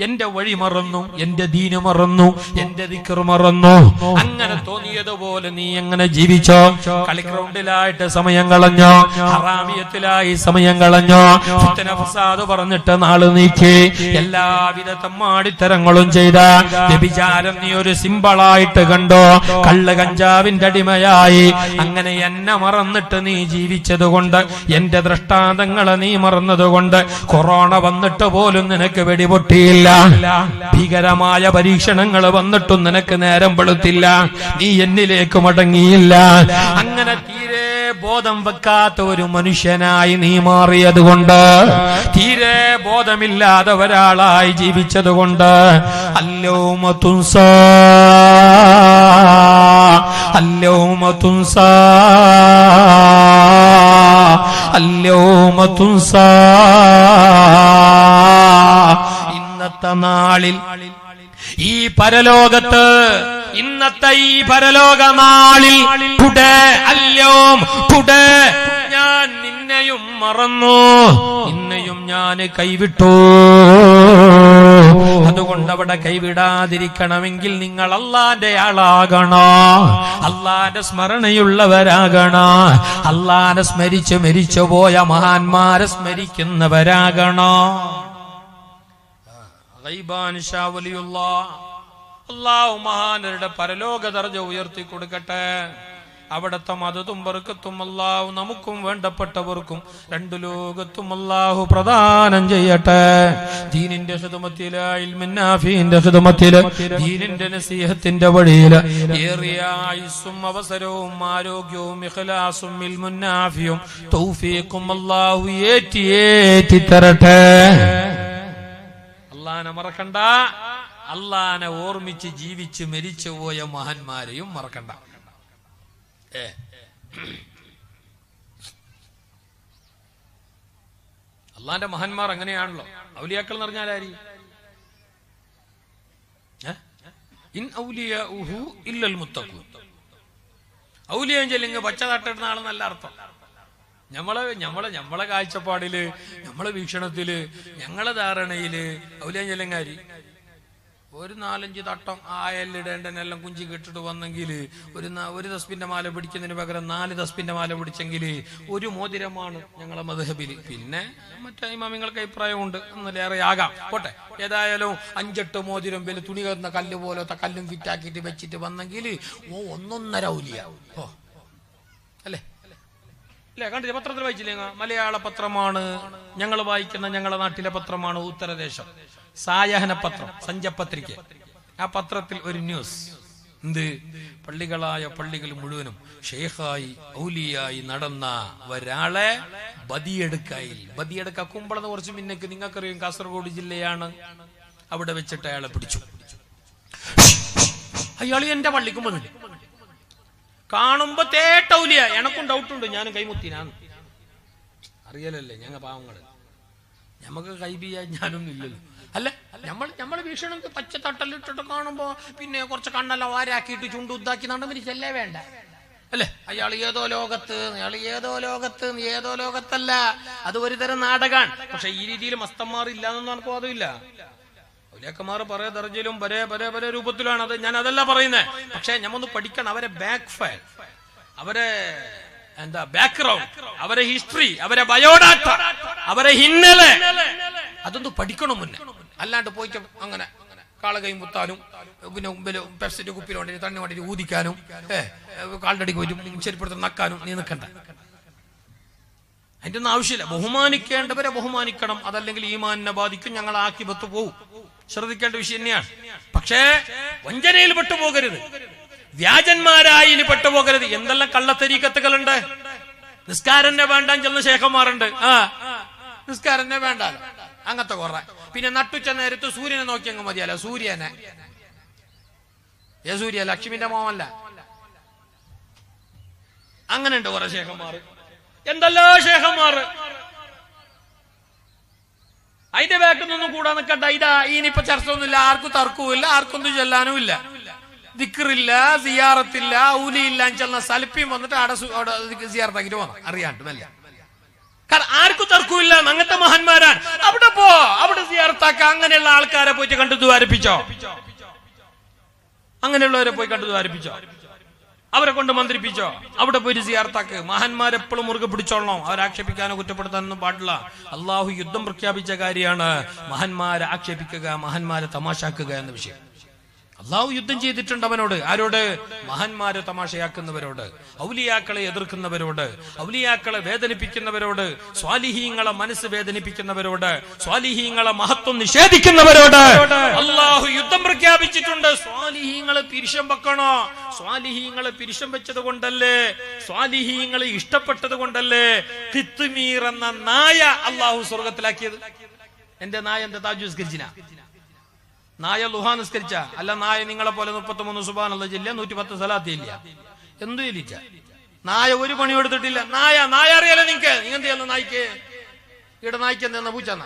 എന്റെ വഴി മറന്നു, എന്റെ ദീന് മറന്നു, എന്റെ ദിക്ർ മറന്നു. അങ്ങനെ തോന്നിയതുപോലെ നീ എങ്ങനെ ജീവിച്ചോ? കളിഗ്രൗണ്ടിലായിട്ട് സമയം കളഞ്ഞോ, ഹറാമിയത്തിലായി സമയം കളഞ്ഞോ, ഫിത്ന ഫസാദ് പറഞ്ഞിട്ട് നാള് നീക്കി, എല്ലാവിധ തമ്മാടിത്തരങ്ങളും ചെയ്ത വ്യഭിചാരം നീ ഒരു സിമ്പിളായിട്ട് കണ്ടോ, കള്ള് കഞ്ചാവിന്റെ അടിമയായി അങ്ങനെ എന്നെ മറന്നിട്ട് നീ ജീവിച്ചത് കൊണ്ട്, എന്റെ ദൃഷ്ടാന്തങ്ങളെ നീ മറന്നതുകൊണ്ട് കൊറോണ വന്നിട്ട് പോലും നിനക്ക് വെടിപൊട്ടിയില്ല, ഭീകരമായ പരീക്ഷണങ്ങൾ വന്നിട്ടും നിനക്ക് നേരം വെളുത്തില്ല, നീ എന്നിലേക്ക് മടങ്ങിയില്ല. അങ്ങനെ തീരെ ബോധം വെക്കാത്ത ഒരു മനുഷ്യനായി നീ മാറിയതുകൊണ്ട്, തീരെ ബോധമില്ലാതെ ഒരാളായി ജീവിച്ചതുകൊണ്ട് അല്യൗമ തുൻസാ അല്യൗമ തുൻസാ അല്യൗമ തുൻസാ. ഇന്നത്തെ നാളിൽ, ഈ പരലോകത്ത്, ഇന്നത്തെ ഈ പരലോക നാളിൽ അല്യോം ഞാൻ നിന്നെയും മറന്നു, നിന്നെയും ഞാൻ കൈവിട്ടു. അതുകൊണ്ട് അവിടെ കൈവിടാതിരിക്കണമെങ്കിൽ നിങ്ങൾ അള്ളാന്റെ ആളാകണോ, അള്ളാന്റെ സ്മരണയുള്ളവരാകണോ, അള്ളാനെ സ്മരിച്ച് മരിച്ചു പോയ മഹാന്മാരെ സ്മരിക്കുന്നവരാകണോ. അള്ളാഹു മഹാനരുടെ പരലോക ദർജ ഉയർത്തി കൊടുക്കട്ടെ. അവിടത്തെ മദതും ബർക്കത്തും അല്ലാഹു നമുക്കും വേണ്ടപ്പെട്ടവർക്കും രണ്ടു ലോകത്തും അല്ലാഹു പ്രദാനം ചെയ്യട്ടെ. ദീനിന്റെ ഖിദ്മത്തില്, ഇൽമുൻ നാഫിന്റെ ഖിദ്മത്തില്, ദീനിന്റെ നസീഹത്തിന്റെ വഴിയില് ഏറിയ ആയുസ്സും അവസരവും ആരോഗ്യവും ഇഖ്ലാസും ഇൽമുൻ നാഫിയും തൗഫീഖും അല്ലാഹു ഏറ്റി തരട്ടെ. അല്ലാഹനെ മറക്കണ്ട, അല്ലാഹനെ ഓർമ്മിച്ച് ജീവിച്ച് മരിച്ചു പോയ മഹാന്മാരെയും മറക്കണ്ട. അള്ളാന്റെ മഹാന്മാർ അങ്ങനെയാണല്ലോ. ഔലിയാക്കൾ എന്ന് പറഞ്ഞാൽ ആര്? ഇൻ ഔലിയാഉഹു ഇല്ലൽ മുത്തഖൂൻ. ഔലിയം ചെല്ലിങ് പച്ച തട്ടിടുന്ന ആളെന്നല്ല അർത്ഥം. ഞമ്മളെ കാഴ്ചപ്പാടില്, ഞമ്മളെ വീക്ഷണത്തില്, ഞങ്ങളെ ധാരണയില് ഔലിയം ചെല്ലിങ്ങാരി ഒരു 4-5 തട്ടം ആയല്ലിടേണ്ടെന്നെല്ലാം കുഞ്ചി കെട്ടിട്ട് വന്നെങ്കിൽ ഒരു തസ്ബിന്റെ മാല പിടിക്കുന്നതിന് പകരം 4 തസ്ബിന്റെ മാല പിടിച്ചെങ്കിൽ ഒരു മോതിരമാണ് ഞങ്ങളെ മദ്ഹബില്. പിന്നെ മറ്റേ ഇമാമിങ്ങൾക്ക് അഭിപ്രായമുണ്ട്, ഒന്നിലേറെ ആകാം, പോട്ടെ. ഏതായാലും 5-8 മോതിരം വലിയ തുണി കയറുന്ന കല്ല് പോലത്തെ കല്ലും ഫിറ്റാക്കിയിട്ട് വെച്ചിട്ട് വന്നെങ്കിൽ 1.5 ഔലിയ. അല്ലേ? ഇല്ല, കണ്ടില്ല? പത്രത്തിൽ വായിച്ചില്ലേ? മലയാള പത്രമാണ് ഞങ്ങൾ വായിക്കുന്ന, ഞങ്ങളുടെ നാട്ടിലെ പത്രമാണ് ഉത്തരദേശം, സായാഹ്ന പത്രം, സഞ്ചപത്രിക. ആ പത്രത്തിൽ ഒരു ന്യൂസ്. എന്ത്? പള്ളികൾ മുഴുവനും ഷെയ്ഖായി ഔലിയായി നടന്ന ഒരാളെ ബദിയെടുക്ക കുമ്പളന്ന് കുറച്ച് മുന്നേക്ക്, നിങ്ങൾക്കറിയാം, കാസർഗോഡ് ജില്ലയാണ്. അവിടെ വെച്ചിട്ട് അയാളെ പിടിച്ചു. അയാൾ എന്റെ പള്ളിക്കും വന്നില്ല. കാണുമ്പോ തേട്ടൗലിയ. എനക്കും ഡൗട്ടുണ്ട്, ഞാനും കൈമുത്തിനാണ്. അറിയലല്ലേ ഞങ്ങൾ പാവങ്ങള്, ഞമ്മക്ക് കൈബിയ ഞാനൊന്നും ഇല്ലല്ലോ. അല്ല, നമ്മള് വീക്ഷണം പച്ച തട്ടലിട്ടിട്ട് കാണുമ്പോ പിന്നെ കുറച്ച് കണ്ണെല്ലാം വാരാക്കിയിട്ട് ചുണ്ടുദ്ദാക്കി നടന്നിരിച്ചല്ലേ വേണ്ട അല്ലെ? അയാൾ ഏതോ ലോകത്തല്ല, അത് ഒരു തരം നാടകമാണ്. പക്ഷെ ഈ രീതിയിൽ മസ്തന്മാർ ഇല്ലാന്നൊന്നും എനിക്ക് വാദമില്ല. ൗലിയാക്കന്മാർ പല ദർജയിലും പല രൂപത്തിലാണ്. അത് ഞാൻ അതല്ല പറയുന്നത്. പക്ഷെ ഞമ്മൊന്ന് പഠിക്കണം അവരെ ബാക്ക് ഫയർ, അവരെ ബാക്ക്ഗ്രൗണ്ട്, അവരെ ഹിസ്റ്ററി, അവരെ ബയോഡാറ്റ, അവരെ ഹിന്നലെ, അതൊന്ന് പഠിക്കണം മുന്നേ. അല്ലാണ്ട് പോയിട്ട് അങ്ങനെ കാള കൈ മുത്താനും പിന്നെ മുമ്പിൽ പെപ്സിന്റെ കുപ്പിയിൽ വേണ്ടി തണ്ണി വേണ്ടി ഊതിക്കാനും കാലിനടിക്ക് പോയിട്ട് ചെരുപ്പെടുത്ത് നക്കാനും നീ നിൽക്കണ്ട. അതിന്റെ ഒന്നും ആവശ്യമില്ല. ബഹുമാനിക്കേണ്ടവരെ ബഹുമാനിക്കണം. അതല്ലെങ്കിൽ ഈമാനിനെ ബാധിക്കും, ഞങ്ങൾ ആക്കിബത്ത് പോവും. ശ്രദ്ധിക്കേണ്ട വിഷയം തന്നെയാണ്. പക്ഷേ വഞ്ചനയിൽ പെട്ടുപോകരുത്, വ്യാജന്മാരായി ഇനി പെട്ടുപോകരുത്. എന്തെല്ലാം കള്ളത്തരീക്കത്തുകളുണ്ട്. നിസ്കാരനെ വേണ്ടാൻ ചെന്ന ശേഖന്മാരുണ്ട്. നിസ്കാരനെ വേണ്ട, അങ്ങനത്തെ കുറെ. പിന്നെ നട്ടുച്ച നേരത്ത് സൂര്യനെ നോക്കി അങ്ങ് മതിയല്ല. സൂര്യനെ സൂര്യ ലക്ഷ്മിന്റെ മോമല്ല. അങ്ങനെയുണ്ട് കുറെ ശേഖന്മാർ. എന്തല്ലോ ശേഖന്മാർ. അതിന്റെ ബാക്കിൽ നിന്നും കൂടാൻ നിൽക്കണ്ട. ഇനിയിപ്പോ ചർച്ച ഒന്നുമില്ല, ആർക്കും തർക്കവുമില്ല, ആർക്കൊന്നും ചെല്ലാനും ഇല്ല, ദിക്റില്ല, സിയാറത്തില്ല, ഊലിയില്ല. ചെന്ന സൽപ്പിയും വന്നിട്ട് അവിടെ സിയാറത്താക്കിട്ട് പോകാം അറിയാണ്ട് മെല്ല. കാരണം ആർക്കും തർക്കമില്ല, അങ്ങനത്തെ മഹാന്മാരാണ്. അവിടെ അവിടെ സിയാറത്താക്ക. അങ്ങനെയുള്ള ആൾക്കാരെ പോയിട്ട് കണ്ടു ദ്വാരിപ്പിച്ചോ, അങ്ങനെയുള്ളവരെ പോയി കണ്ടു ദ്വാരിപ്പിച്ചോ, അവരെ കൊണ്ട് മന്ത്രിപ്പിച്ചോ, അവിടെ പോയി സിയാറത്താക്ക്. മഹാന്മാരെപ്പോഴും മുറുകെ പിടിച്ചോളണം. അവരാക്ഷേപിക്കാനോ കുറ്റപ്പെടുത്താനൊന്നും പാടില്ല. അള്ളാഹു യുദ്ധം പ്രഖ്യാപിച്ച കാര്യമാണ് മഹാന്മാരെ ആക്ഷേപിക്കുക, മഹാന്മാരെ തമാശാക്കുക എന്ന വിഷയം. അള്ളാഹു യുദ്ധം ചെയ്തിട്ടുണ്ട് അവനോട്. ആരോട്? മഹാന്മാരെ തമാശയാക്കുന്നവരോട്, ഔലിയാക്കളെ എതിർക്കുന്നവരോട്, ഔലിയാക്കളെ വേദനിപ്പിക്കുന്നവരോട്, സ്വാലിഹീങ്ങളെ മനസ്സ് വേദനിപ്പിക്കുന്നവരോട്, സ്വാലിഹീങ്ങളെ മഹത്വം നിഷേധിക്കുന്നവരോട് അള്ളാഹു യുദ്ധം പ്രഖ്യാപിച്ചിട്ടുണ്ട്. സ്വാലിഹീങ്ങളെ പിരിശം വെക്കണോ? സ്വാലിഹീങ്ങളെ പിരിശം വെച്ചത് കൊണ്ടല്ലേ, സ്വാലിഹീങ്ങളെ ഇഷ്ടപ്പെട്ടത് കൊണ്ടല്ലേ ഖിത്മീർ എന്ന നായ അള്ളാഹു സ്വർഗത്തിലാക്കിയത്. എന്റെ നായ എന്താ താജുസ്കരിച്ചിന? നായ ലുഹാ നിസ്കരിച്ച അല്ല. നായ നിങ്ങളെ പോലെ 33 സുബ്ഹാനല്ലാഹ് ചൊല്ലിയ 110 സലാത്ത് ചൊല്ലിയ എന്തു ചൊല്ലിച്ച? നായ ഒരു പണി എടുത്തിട്ടില്ല. നായ അറിയാലോ നിങ്ങൾക്ക്? നിങ്ങൾ എന്ത് ചെയ്യുന്ന നായ്ക്ക്? ഇവിടെ നായ്ക്ക് എന്താ പൂച്ചെന്ന?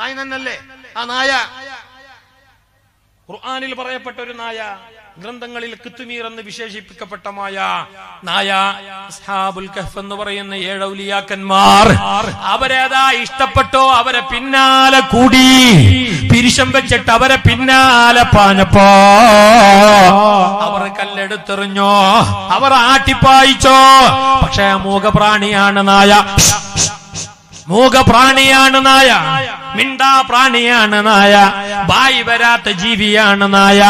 നായ തന്നല്ലേ ആ നായ. ഖുർആനിൽ പറയപ്പെട്ട ഒരു നായ, ഗ്രന്ഥങ്ങളിൽ ഖിത്മീർ എന്ന് വിശേഷിപ്പിക്കപ്പെട്ട നായ. അസ്ഹാബുൽ കഹ്ഫ് എന്ന് പറയുന്ന 7 ഔലിയാക്കന്മാർ അവരേതാ ഇഷ്ടപ്പെട്ടോ അവരെ പിന്നാലെ കൂടി, പിരിശം വെച്ചിട്ട് അവരെ പിന്നാലെ പാഞ്ഞപ്പോ അവർ കല്ലെടുത്തെറിഞ്ഞോ, അവർ ആട്ടിപ്പായിച്ചോ. പക്ഷേ മൂകപ്രാണിയാണ് നായ, മൂകപ്രാണിയാണ് നായ, മിണ്ടാ പ്രാണിയാണ് നായ, ബായി വരാത്ത ജീവിയാണ് നായ.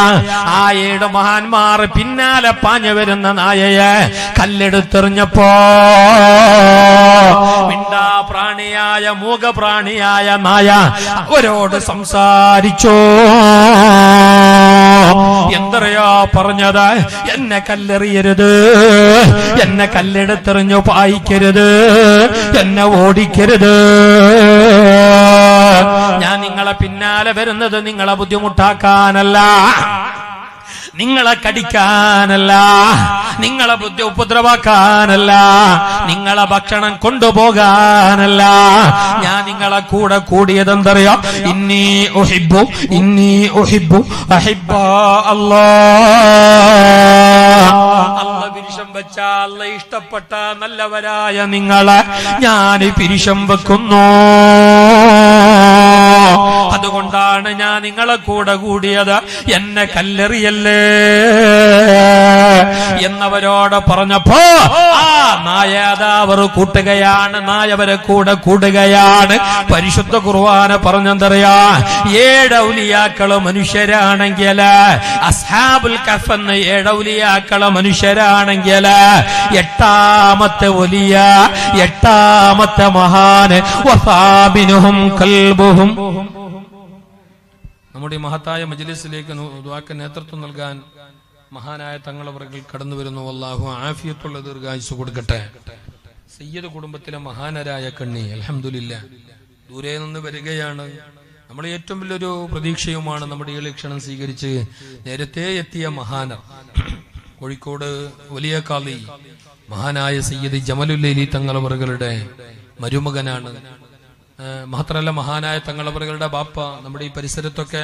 ആ 7 മഹാന്മാർ പിന്നാലെ പാഞ്ഞു വരുന്ന നായയെ കല്ലെടുത്തെറിഞ്ഞപ്പോ മിണ്ടാ പ്രാണിയായ മൂകപ്രാണിയായ നായ അവരോട് സംസാരിച്ചോ. എന്തറിയാ പറഞ്ഞത്? എന്നെ കല്ലെറിയരുത്, എന്നെ കല്ലെടുത്തെറിഞ്ഞു പായിക്കരുത്, എന്നെ ഓടിക്കരുത്. ഞാൻ നിങ്ങളെ പിന്നാലെ വരുന്നത് നിങ്ങളെ ബുദ്ധിമുട്ടാക്കാനല്ല, നിങ്ങളെ കടിക്കാനല്ല, നിങ്ങളെ ബുദ്ധി ഉപദ്രവാക്കാനല്ല, നിങ്ങളെ ഭക്ഷണം കൊണ്ടുപോകാനല്ല. ഞാൻ നിങ്ങളെ കൂടെ കൂടിയതെന്തറിയോ? ഇന്നി ഉഹിബ്ബു അഹിബ്ബ അല്ലാഹ്. പിരിശം വെച്ച അല്ല ഇഷ്ടപ്പെട്ട നല്ലവരായ നിങ്ങളെ ഞാൻ പിരിശം വെക്കുന്നു. അതുകൊണ്ടാണ് ഞാൻ നിങ്ങളെ കൂടെ കൂടിയത്, എന്നെ കല്ലെറിയല്ലേ എന്നവരോട് പറഞ്ഞപ്പോ ആ നായതാവർ കൂട്ടുകയാണ്, നായവരെ കൂടെ കൂടുകയാണ്. പരിശുദ്ധ ഖുർആൻ പറഞ്ഞെന്തറിയാ, 7 ഔലിയാക്കള് മനുഷ്യരാണെങ്കിൽ, അസ്ഹാബുൽ കഹ്ഫ് എന്ന 7 ഔലിയാക്കള് മനുഷ്യരാണെങ്കിൽ, 8ാമത്തെ വലിയ 8ാമത്തെ മഹാന് വസാബിനുഹും കൽബുഹും. നമ്മുടെ ഈ മഹത്തായ മജ്ലിസിലേക്ക് ദുആക്ക് നേതൃത്വം നൽകാൻ മഹാനായ തങ്ങളവറുകൾ കടന്നു വരുന്നു. അല്ലാഹു ആഫിയത്തുള്ള ദീർഘായുസ്സ് കൊടുക്കട്ടെ. സയ്യിദ് കുടുംബത്തിലെ മഹാനരായ കണ്ണി അൽഹംദുലില്ലാ ദൂരെ നിന്ന് വരികയാണ്. നമ്മുടെ ഏറ്റവും വലിയൊരു പ്രതീക്ഷയുമാണ് നമ്മുടെ ഈ ക്ഷണം സ്വീകരിച്ച് നേരത്തെ എത്തിയ മഹാനർ. കോഴിക്കോട് വലിയ കാളി മഹാനായ സയ്യിദ് ജമലുല്ലൈലി തങ്ങളവറുകളുടെ മരുമകനാണ്. മാത്രമല്ല മഹാനായ തങ്ങളവറുകളുടെ ബാപ്പ നമ്മുടെ ഈ പരിസരത്തൊക്കെ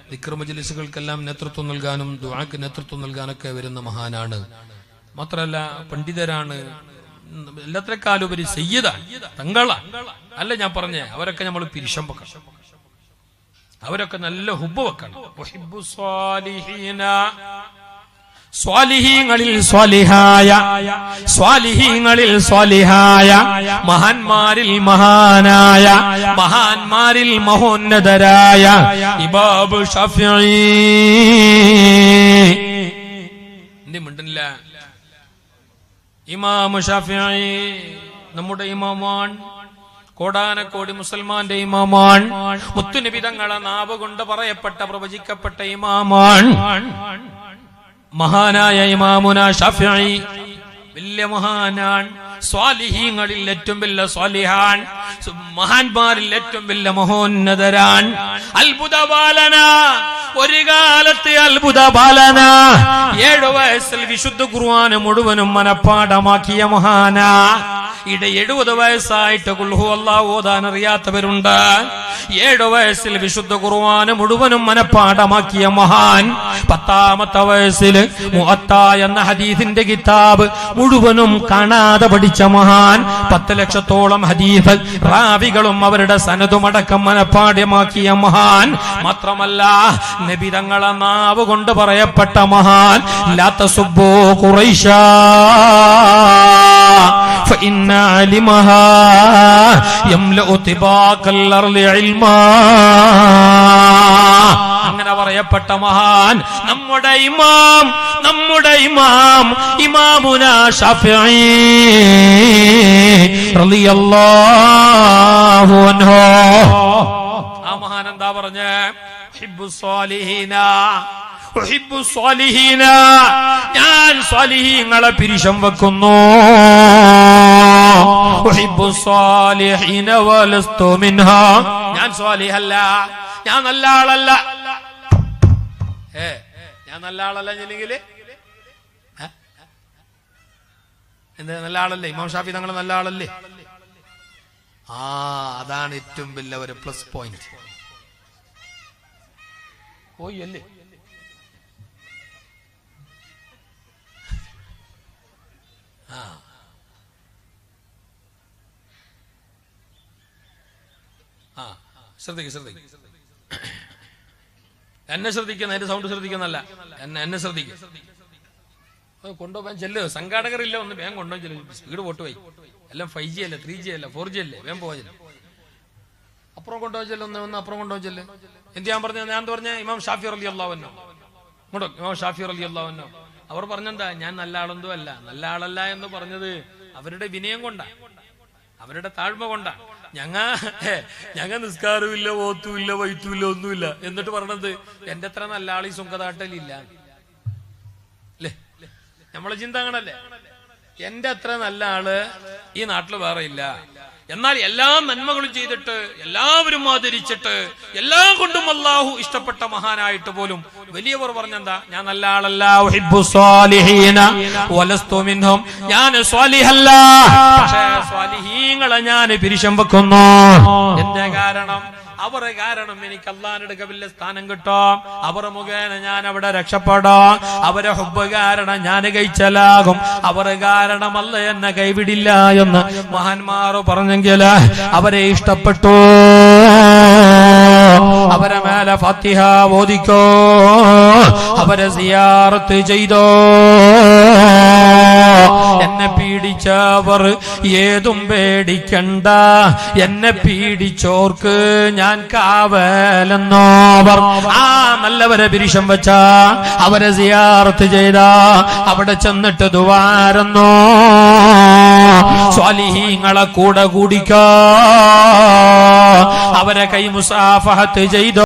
ദിക്ർ മജ്ലിസുകൾക്കെല്ലാം നേതൃത്വം നൽകാനും ദുആക്ക് നേതൃത്വം നൽകാനൊക്കെ വരുന്ന മഹാനാണ്. മാത്രമല്ല പണ്ഡിതരാണ്. എല്ലാത്തിനേക്കാളുപരി സയ്യിദ തങ്ങള അല്ല ഞാൻ പറഞ്ഞേ, അവരൊക്കെ നമ്മൾ പിരിശം വെക്കണം, അവരൊക്കെ നല്ല ഹുബ്ബ് വെക്കണം. സ്വാലിഹീങ്ങളിൽ സ്വാലിഹായ, സ്വാലിഹീങ്ങളിൽ സ്വാലിഹായ, മഹാന്മാരിൽ മഹാനായ, മഹാന്മാരിൽ മഹോന്നതരായ ഇമാം ഷാഫിഈ. മിണ്ടുന്നില്ല. ഇമാം ഷാഫിഈ നമ്മുടെ ഇമാമാൻ, കോടാനക്കോടി മുസൽമാന്റെ ഇമാമാൻ, മുത്തുനബി തങ്ങളെ നാവ് കൊണ്ട് പറയപ്പെട്ട പ്രവചിക്കപ്പെട്ട ഇമാമാൻ മഹാനായ ഇമാമുന ഷാഫിഈ. വലിയ മഹാനാൻ, സ്വാലിഹീങ്ങളിൽ ഏറ്റവും വലിയ സ്വാലിഹാൻ, മഹാന്മാരിൽ ഏറ്റവും വലിയ മഹോന്നതരാൻ. അത്ഭുത ബാലന, ഒരു കാലത്ത് അത്ഭുത ബാലന, 7 വയസ്സിൽ വിശുദ്ധ ഖുർആൻ മുഴുവനും മനഃപ്പാഠമാക്കിയ മഹാനാ. 70 വയസ്സായിട്ട് ഖുൽ ഹുവല്ലാഹു ഓതാൻ അറിയാത്തവരുണ്ട്. 7 വയസ്സിൽ വിശുദ്ധ ഖുർആൻ മുഴുവനും മനഃപ്പാഠമാക്കിയ മഹാൻ. 10ാമത്തെ വയസ്സിൽ മുഅത്ത എന്ന ഹദീസിന്റെ കിതാബ് മുഴുവനും കാണാതെ പഠിച്ച മഹാൻ. 10 ലക്ഷത്തോളം ഹദീസ് റാവികളും അവരുടെ സനദുമടക്കം മനഃപ്പാഠമാക്കിയ മഹാൻ. മാത്രമല്ല നബി തങ്ങളെ നാവ് കൊണ്ട് പറയപ്പെട്ട മഹാൻ. ലാ തസുബ്ബൂ ഖുറൈശ فإن علمها يملأ طباق الأرض علما. അങ്ങനെ പറയപ്പെട്ട മഹാൻ നമ്മുടെ ഇമാം, നമ്മുടെ ഇമാം ഇമാമുന ഷാഫിഈ റളിയല്ലാഹു അൻഹു. ആ മഹാൻ എന്താ പറഞ്ഞേ? ഹിബ്ബുസ് സ്വാലിഹീന, ഉഹിബ്ബുസ് സ്വാലിഹീന, ഞാൻ സ്വാലിഹീങ്ങളെ പിരിശം വെക്കുന്നു. ഉഹിബ്ബുസ് സ്വാലിഹീന വലസ്തു മിൻഹാ, ഞാൻ സ്വാലിഹല്ല, ഞാൻ നല്ല ആളല്ല. ഞാൻ നല്ല ആളല്ല എന്നെങ്കിൽ എന്താ നല്ല ആളല്ലേ? ഇമാം ഷാഫി തങ്ങൾ നല്ല ആളല്ലേ? അതാണ് ഏറ്റവും വലിയ ഒരു പ്ലസ് പോയിന്റ്. പോയി അല്ലേ? ശ്രദ്ധിക്കും. എന്നെ ശ്രദ്ധിക്കുന്ന, എന്റെ സൗണ്ട് ശ്രദ്ധിക്കുന്നല്ല, എന്നെ ശ്രദ്ധിക്കും. കൊണ്ടുപോകാൻ ചെല്ല്, സംഘാടകരില്ല, ഒന്ന് വേഗം കൊണ്ടുപോയി ചെല്ലു. സ്പീഡ് പോട്ടുപോയി. എല്ലാം 5G അല്ലേ, 3G അല്ല, 4G അല്ലേ, വേഗം പോകാൻ ചെല്ലും. അപ്പുറം കൊണ്ടുപോയി ചെല്ല്, ഒന്ന് അപ്പുറം കൊണ്ടുപോയി ചെല്ല്. എന്ത് ഞാൻ പറഞ്ഞ? ഞാൻ പറഞ്ഞ ഇമാം ഷാഫി റളിയല്ലാഹു അൻഹു, ഇങ്ങോട്ടോ, ഇമാം ഷാഫി റളിയല്ലാഹു അൻഹു അവർ പറഞ്ഞെന്താ? ഞാൻ നല്ല ആളൊന്നും അല്ല. നല്ല ആളല്ല എന്ന് പറഞ്ഞത് അവരുടെ വിനയം കൊണ്ടാ, അവരുടെ താഴ്മ കൊണ്ടാ. ഞങ്ങ നിസ്കാരമില്ല, ഓത്തുമില്ല, വൈത്തുമില്ല, ഒന്നുമില്ല. എന്നിട്ട് പറഞ്ഞത് എന്റെ അത്ര നല്ല ആൾ ഈ സുഖതാട്ടലില്ല അല്ലേ? നമ്മളെ ചിന്ത അങ്ങനല്ലേ? എന്റെ അത്ര നല്ല ആള് ഈ നാട്ടിൽ വേറെ ഇല്ല. എന്നാൽ എല്ലാ നന്മകളും ചെയ്തിട്ട്, എല്ലാവരും ആദരിച്ചിട്ട്, എല്ലാം കൊണ്ടും അല്ലാഹു ഇഷ്ടപ്പെട്ട മഹാനായിട്ട് പോലും വലിയവർ പറഞ്ഞെന്താ? ഞാൻ നല്ല ആളല്ല. ഉഹിബ്ബുസ് സ്വാലിഹീന വലസ്തു മിൻഹും, ഞാൻ സ്വാലിഹല്ല, പക്ഷേ സ്വാലിഹീങ്ങളെ ഞാൻ പിരിശം വെക്കുന്നു. എന്റെ കാരണം, അവർ കാരണം എനിക്ക് അല്ലാഹുവിന്റെ വലിയ സ്ഥാനം കിട്ടും. അവർ മുഖേന ഞാൻ അവിടെ രക്ഷപ്പെടാം. അവരെ ഹുബ്ബ് കാരണം ഞാൻ കൈച്ചലാകും. അവർ കാരണം അല്ല എന്നെ കൈവിടില്ല എന്ന് മഹാന്മാർ പറഞ്ഞെങ്കിൽ അവരെ ഇഷ്ടപ്പെട്ടു. അവരെ മേലെ നാലെ ഫാത്തിഹ ഓദിക്കോ, അവരെ സിയാറത്ത് ചെയ്തോ. എന്നെ പീഡിച്ചവർ ഏതും പേടിക്കണ്ട, എന്നെ പീഡിച്ചോർക്ക് ഞാൻ കാവലെന്നോവർ. ആ നല്ലവരെ പിരിശം വെച്ച, അവരെ സിയാറത്ത് ചെയ്ത, അവിടെ ചെന്നിട്ട് ദുആരെന്നോ, സ്വാലിഹീങ്ങളെ കൂടെ കൂടിക്കോ, അവരെ കൈ മുസാഫഹത്ത് ചെയ്തോ.